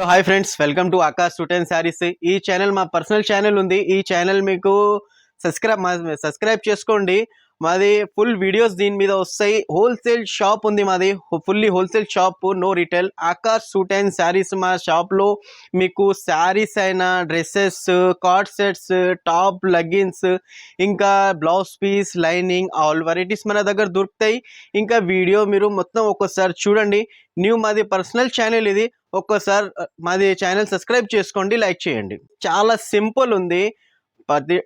Hi friends, welcome to Akash suit and saris. ఈ channel మా personal channel ఉంది. ఈ ఛానల్ మీకు సబ్స్క్రైబ్ చేసుకోండి. మాది ఫుల్ వీడియోస్ దీని మీద వస్తాయి. హోల్సేల్ షాప్ ఉంది మాది, fully wholesale shop, no retail. Aakash suit and saris మా షాప్లో మీకు శారీస్ అయినా, dresses, coord sets, top, leggings, ఇంకా blouse piece, lining, all varieties మన దగ్గర దొరుకుతాయి. ఇంకా వీడియో మీరు మొత్తం ఒక్కసారి చూడండి. మాది పర్సనల్ ఛానల్ ఇది. ఒక్కసారి మాది ఛానల్ సబ్స్క్రైబ్ చేసుకోండి, లైక్ చేయండి. చాలా సింపుల్ ఉంది.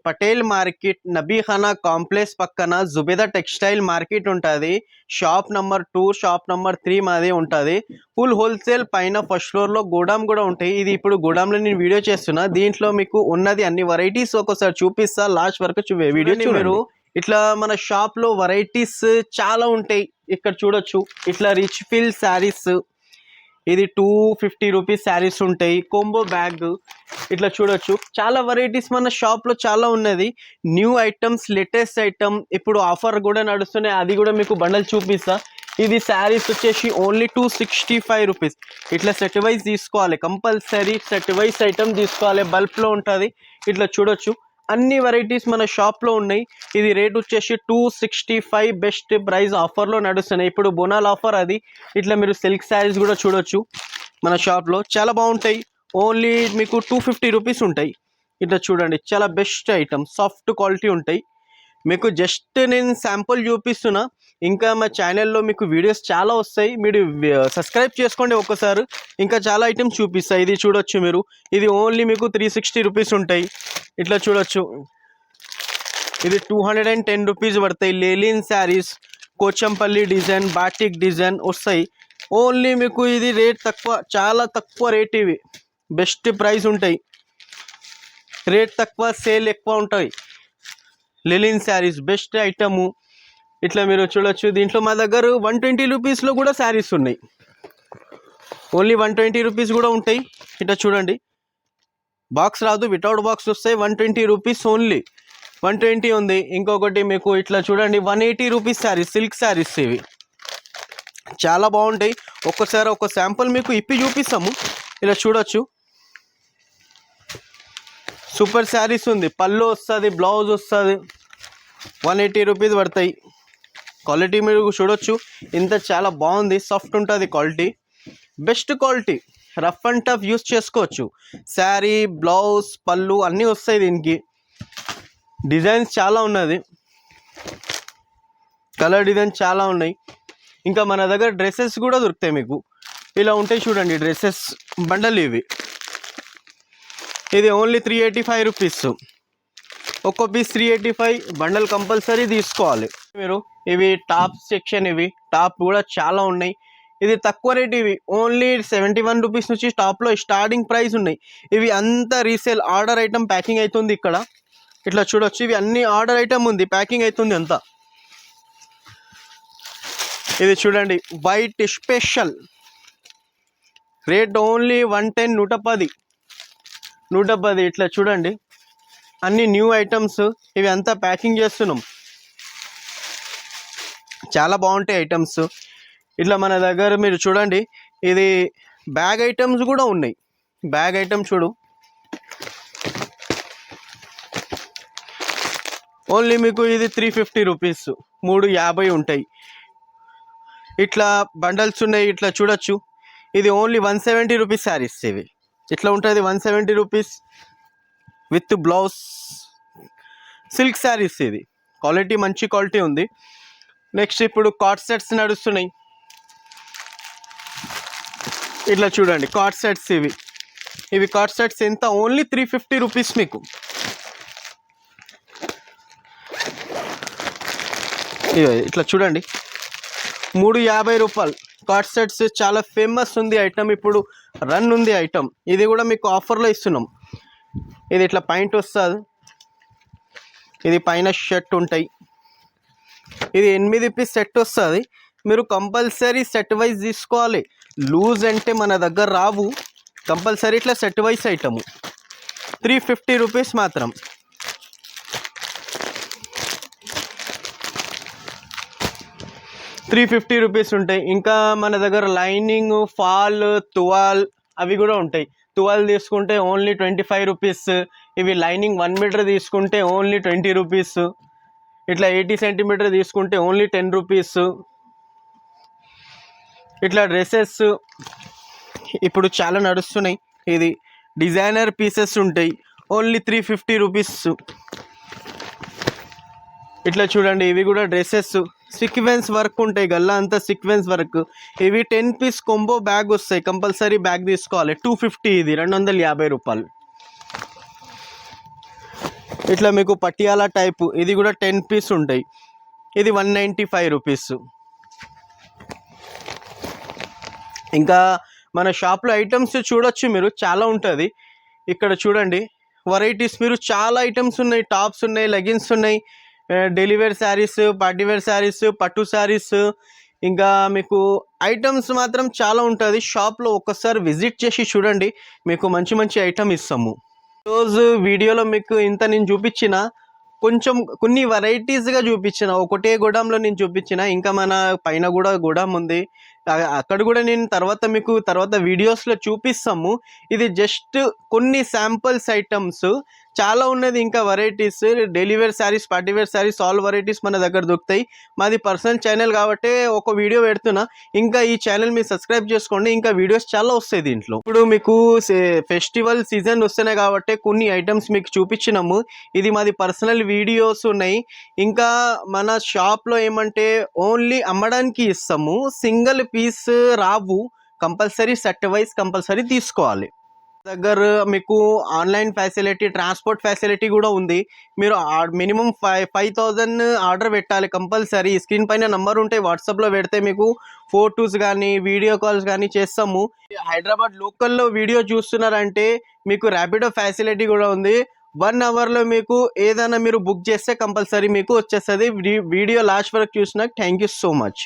పటేల్ మార్కెట్, నబీఖానా కాంప్లెక్స్ పక్కన జుబేదా టెక్స్టైల్ మార్కెట్ ఉంటుంది. షాప్ నెంబర్ 2, షాప్ నెంబర్ 3 మాది ఉంటుంది. ఫుల్ హోల్సేల్ పైన ఫస్ట్ ఫ్లోర్లో గోడామ్ కూడా ఉంటాయి. ఇది ఇప్పుడు గోడాంలో నేను వీడియో చేస్తున్నా. దీంట్లో మీకు ఉన్నది అన్ని వెరైటీస్ ఒకసారి చూపిస్తా. లాస్ట్ వరకు వీడియో మీరు ఇట్లా మన షాప్లో వెరైటీస్ చాలా ఉంటాయి. ఇక్కడ చూడొచ్చు. ఇట్లా రిచ్ ఫీల్ శారీస్, ఇది 250 రూపీస్ శారీస్ ఉంటాయి. కోంబో బ్యాగ్ ఇట్లా చూడొచ్చు. చాలా వెరైటీస్ మన షాప్లో చాలా ఉన్నది. న్యూ ఐటమ్స్, లేటెస్ట్ ఐటమ్, ఇప్పుడు ఆఫర్ కూడా నడుస్తున్నాయి. అది కూడా మీకు బండల్ చూపిస్తా. ఇది శారీస్ వచ్చేసి ఓన్లీ 265 రూపీస్. ఇట్లా సెట్ వైజ్ తీసుకోవాలి, కంపల్సరీ సెట్ వైజ్ ఐటమ్ తీసుకోవాలి. బల్క్లో ఉంటుంది. ఇట్లా చూడొచ్చు. అన్ని వెరైటీస్ మన షాప్లో ఉన్నాయి. ఇది రేట్ వచ్చేసి 265. బెస్ట్ ప్రైస్ ఆఫర్లో నడుస్తున్నాయి. ఇప్పుడు బోనాల్ ఆఫర్ అది. ఇట్లా మీరు సిల్క్ శారీస్ కూడా చూడొచ్చు. మన షాప్లో చాలా బాగుంటాయి. ఓన్లీ మీకు 250 రూపీస్ ఉంటాయి. ఇట్లా చూడండి, చాలా బెస్ట్ ఐటమ్, సాఫ్ట్ క్వాలిటీ ఉంటాయి. మీకు జస్ట్ నేను శాంపుల్ చూపిస్తున్నా. ఇంకా మా ఛానల్లో మీకు వీడియోస్ చాలా వస్తాయి. మీరు సబ్స్క్రైబ్ చేసుకోండి ఒక్కసారి. ఇంకా చాలా ఐటమ్స్ చూపిస్తాయి. ఇది చూడొచ్చు మీరు. ఇది ఓన్లీ మీకు 360 రూపీస్ ఉంటాయి. ఇట్లా చూడొచ్చు. ఇది 210 రూపీస్ పడతాయి. Linen saris, Kochampalli design, batik design వస్తాయి. ఓన్లీ మీకు ఇది రేట్ తక్కువ, చాలా తక్కువ రేట్. ఇవి బెస్ట్ ప్రైస్ ఉంటాయి. రేట్ తక్కువ, సేల్ ఎక్కువ ఉంటాయి. Linen saris best item. ఇట్లా మీరు చూడొచ్చు. దీంట్లో మా దగ్గర 120 రూపీస్లో కూడా శారీస్ ఉన్నాయి. ఓన్లీ 120 రూపీస్ కూడా ఉంటాయి. ఇట్లా చూడండి. బాక్స్ రాదు, వితౌట్ బాక్స్ వస్తాయి. 120 రూపీస్ ఓన్లీ. 120 ఉంది. ఇంకొకటి మీకు ఇట్లా చూడండి, 180 రూపీస్ శారీస్, సిల్క్ శారీస్. ఇవి చాలా బాగుంటాయి. ఒక్కసారి ఒక శాంపుల్ మీకు ఇప్పి చూపిస్తాము. ఇలా చూడొచ్చు. సూపర్ శారీస్ ఉంది. పళ్ళు వస్తుంది, బ్లౌజ్ వస్తుంది. 180 రూపీస్ పడతాయి. క్వాలిటీ మీరు చూడొచ్చు. ఇంత చాలా బాగుంది, సాఫ్ట్ ఉంటుంది quality, best quality. Rough and tough use చేసుకోవచ్చు. శారీ, బ్లౌజ్, పళ్ళు అన్నీ వస్తాయి. దీనికి డిజైన్స్ చాలా ఉన్నది. కలర్ డిజైన్స్ చాలా ఉన్నాయి. ఇంకా మన దగ్గర డ్రెస్సెస్ కూడా దొరుకుతాయి మీకు. ఇలా ఉంటాయి చూడండి డ్రెస్సెస్ బండలు. ఇది ఓన్లీ 385 రూపీస్. ఒక్కో పీస్ 385. బండల్ కంపల్సరీ తీసుకోవాలి మీరు. ఇవి టాప్ సెక్షన్. ఇవి టాప్ కూడా చాలా ఉన్నాయి. ఇది తక్కువ రేట్. ఇవి ఓన్లీ 71 రూపీస్ నుంచి టాప్లో స్టార్టింగ్ ప్రైస్ ఉన్నాయి. ఇవి అంతా రీసేల్ ఆర్డర్ ఐటమ్ ప్యాకింగ్ అవుతుంది ఇక్కడ. ఇట్లా చూడొచ్చు. ఇవి అన్ని ఆర్డర్ ఐటమ్ ఉంది, ప్యాకింగ్ అవుతుంది అంతా. ఇది చూడండి, వైట్ స్పెషల్. Rate only 110. 110. ఇట్లా చూడండి, అన్ని న్యూ ఐటమ్స్. ఇవి అంతా ప్యాకింగ్ చేస్తున్నాం. చాలా బాగుంటాయి ఐటమ్స్. ఇట్లా మన దగ్గర మీరు చూడండి. ఇది బ్యాగ్ ఐటమ్స్ కూడా ఉన్నాయి. బ్యాగ్ ఐటమ్ చూడు. ఓన్లీ మీకు ఇది 350 రూపీస్. 350 ఉంటాయి. ఇట్లా బండల్స్ ఉన్నాయి. ఇట్లా చూడొచ్చు. ఇది ఓన్లీ 170 రూపీస్ శారీస్. ఇవి ఇట్లా ఉంటుంది, 170 rupees with blouse. Silk saris. ఇది క్వాలిటీ మంచి క్వాలిటీ ఉంది. నెక్స్ట్ ఇప్పుడు కార్డ్ సెట్స్ నడుస్తున్నాయి. ఇట్లా చూడండి, కార్డ్ సెట్స్. ఇవి కార్డ్ సెట్స్ ఎంత? ఓన్లీ 350 రూపీస్ మీకు. ఇట్లా చూడండి, 350 రూపాయలు. కార్డ్ సెట్స్ చాలా ఫేమస్ ఉంది ఐటమ్. ఇప్పుడు రన్ ఉంది ఐటమ్. ఇది కూడా మీకు ఆఫర్లో ఇస్తున్నాం. ఇది ఇట్లా పాయింట్ వస్తుంది. ఇది పైన షర్ట్ ఉంటాయి. ఇది 8 పీస్ సెట్ వస్తుంది. మీరు కంపల్సరీ సెట్ వైజ్ తీసుకోవాలి. లూజ్ అంటే మన దగ్గర రావు. కంపల్సరీ ఇట్లా సెట్ వైజ్ ఐటము. 350 రూపీస్ మాత్రం. ₹350 ఉంటాయి. ఇంకా మన దగ్గర లైనింగ్, ఫాల్, తువాల్ అవి కూడా ఉంటాయి. 12 తీసుకుంటే ఓన్లీ 25 రూపీస్. ఇవి లైనింగ్ 1 మీటర్ తీసుకుంటే ఓన్లీ 20 రూపీస్. ఇట్లా 80 సెంటీమీటర్ తీసుకుంటే ఓన్లీ 10 రూపీస్. ఇట్లా డ్రెస్సెస్ ఇప్పుడు చాలా నడుస్తున్నాయి. ఇది డిజైనర్ పీసెస్ ఉంటాయి, ఓన్లీ 350 రూపీస్. ఇట్లా చూడండి, ఇవి కూడా డ్రెస్సెస్ సీక్వెన్స్ వర్క్ ఉంటాయి, గల్లా అంతా సీక్వెన్స్ వర్క్. ఇవి 10 పీస్ కొంబో బ్యాగ్ వస్తాయి, కంపల్సరీ బ్యాగ్ తీసుకోవాలి. 250, ఇది 250 రూపాయలు. ఇట్లా మీకు పటియాలా టైపు, ఇది కూడా 10 పీస్ ఉంటాయి, ఇది 195 రూపీస్. ఇంకా మన షాప్లో ఐటమ్స్ చూడొచ్చు మీరు, చాలా ఉంటుంది. ఇక్కడ చూడండి వెరైటీస్, మీరు చాలా ఐటమ్స్ ఉన్నాయి. టాప్స్ ఉన్నాయి, లెగిన్స్ ఉన్నాయి, daily wear saris, party wear saris, పట్టు శారీస్. ఇంకా మీకు ఐటమ్స్ మాత్రం చాలా ఉంటుంది షాప్లో. ఒక్కసారి విజిట్ చేసి చూడండి, మీకు మంచి మంచి ఐటమ్ ఇస్తాము. ఈరోజు వీడియోలో మీకు ఇంత నేను చూపించిన, కొంచెం కొన్ని వెరైటీస్గా చూపించిన, ఒకటే గోడాంలో నేను చూపించిన. ఇంకా మన పైన కూడా గోడాం ఉంది, అక్కడ కూడా నేను తర్వాత వీడియోస్లో చూపిస్తాము. ఇది జస్ట్ కొన్ని శాంపుల్స్ ఐటమ్స్, చాలా ఉన్నది ఇంకా varieties. Daily wear saris, party wear saris, all varieties మన దగ్గర దొరుకుతాయి. మాది పర్సనల్ ఛానల్ కాబట్టి ఒక వీడియో పెడుతున్నా. ఇంకా ఈ ఛానల్ మీరు సబ్స్క్రైబ్ చేసుకోండి, ఇంకా వీడియోస్ చాలా వస్తాయి దీంట్లో. ఇప్పుడు మీకు ఫెస్టివల్ సీజన్ వస్తున్నాయి కాబట్టి కొన్ని ఐటమ్స్ మీకు చూపించినాము. ఇది మాది పర్సనల్ వీడియోస్ ఉన్నాయి. ఇంకా మన షాప్లో ఏమంటే ఓన్లీ అమ్మడానికి ఇస్తాము, సింగిల్ పీస్ రావు, కంపల్సరీ సెట్ వైజ్ కంపల్సరీ తీసుకోవాలి. దగ్గర మీకు ఆన్లైన్ ఫెసిలిటీ, ట్రాన్స్పోర్ట్ ఫెసిలిటీ కూడా ఉంది. మీరు మినిమం 5,000 ఆర్డర్ పెట్టాలి కంపల్సరీ. స్క్రీన్ పైన నంబర్ ఉంటే వాట్సాప్లో పెడితే మీకు ఫోటోస్ కానీ వీడియో కాల్స్ కానీ చేస్తాము. హైదరాబాద్ లోకల్లో వీడియో చూస్తున్నారంటే మీకు ర్యాపిడో ఫెసిలిటీ కూడా ఉంది. 1 అవర్లో మీకు ఏదైనా మీరు బుక్ చేస్తే కంపల్సరీ మీకు వచ్చేస్తుంది. వీడియో లాస్ట్ వరకు చూసినాక థ్యాంక్ యూ సో మచ్.